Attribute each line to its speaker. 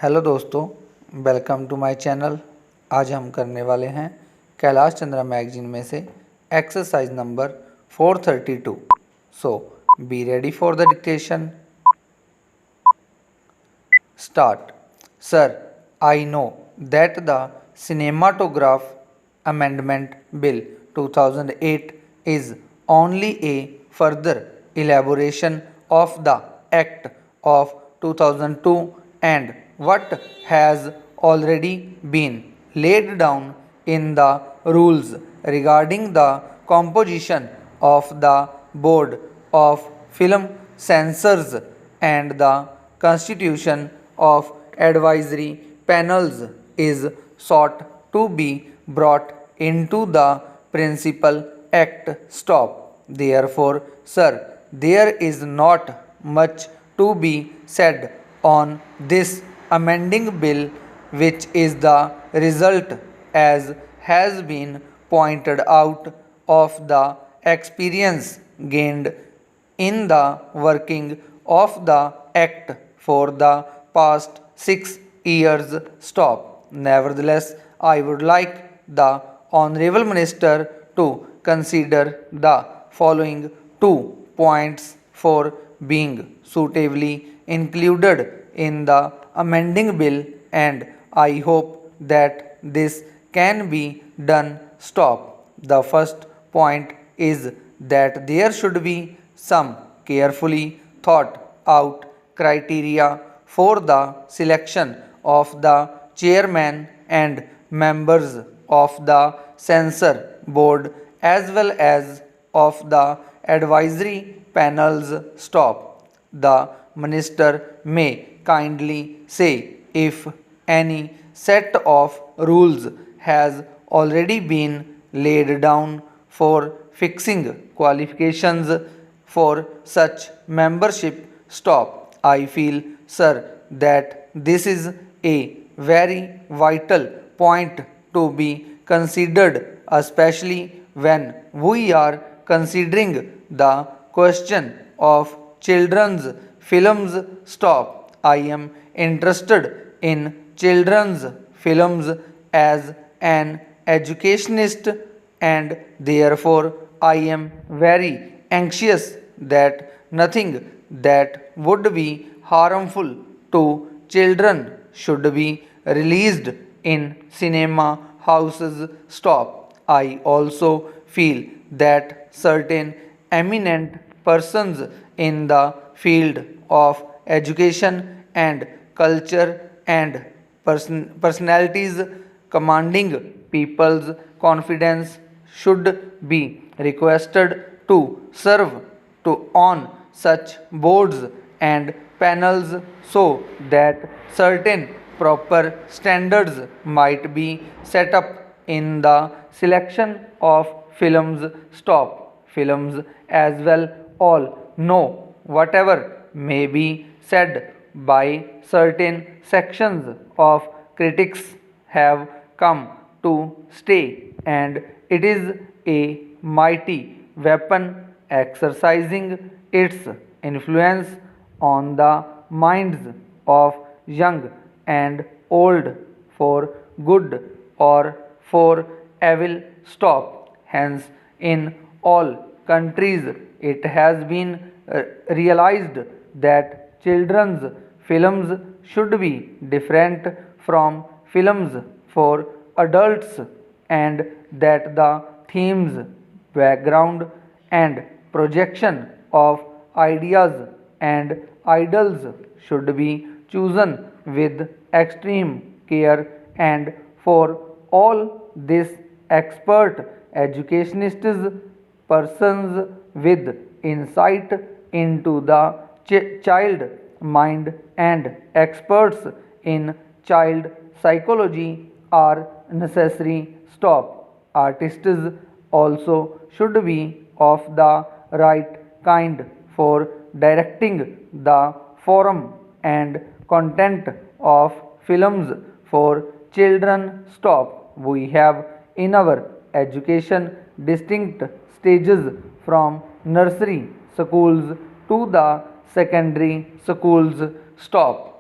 Speaker 1: Hello दोस्तों, welcome to my channel. आज हम करने वाले हैं कैलाश चंद्रा मैगजीन में से exercise number 432। So be ready for the dictation. Start. Sir, I know that the cinematograph amendment bill 2008 is only a further elaboration of the act of 2002 and what has already been laid down in the rules regarding the composition of the board of film censors and the constitution of advisory panels is sought to be brought into the principal act. Stop. Therefore, sir, there is not much to be said on this amending bill, which is the result, as has been pointed out, of the experience gained in the working of the act for the past 6 years. Stop. Nevertheless, I would like the Honorable Minister to consider the following 2 points for being suitably included in the amending bill, and I hope that this can be done. Stop. The first point is that there should be some carefully thought out criteria for the selection of the chairman and members of the censor board as well as of the advisory panels. Stop. The minister may kindly say if any set of rules has already been laid down for fixing qualifications for such membership. Stop. I feel, sir, that this is a very vital point to be considered, especially when we are considering the question of children's films. Stop. I am interested in children's films as an educationist, and therefore I am very anxious that nothing that would be harmful to children should be released in cinema houses. Stop. I also feel that certain eminent persons in the field of education and culture and personalities commanding people's confidence should be requested to serve to on such boards and panels, so that certain proper standards might be set up in the selection of films. Stop. Films as well all know whatever may be said by certain sections of critics have come to stay, and it is a mighty weapon exercising its influence on the minds of young and old for good or for evil. Stop. Hence, in all countries, it has been realized that children's films should be different from films for adults, and that the themes, background, and projection of ideas and idols should be chosen with extreme care, and for all this expert educationists, persons with insight into the child mind and experts in child psychology are necessary. Stop. Artists also should be of the right kind for directing the form and content of films for children. Stop. We have in our education distinct stages from nursery schools to the secondary schools. Stop.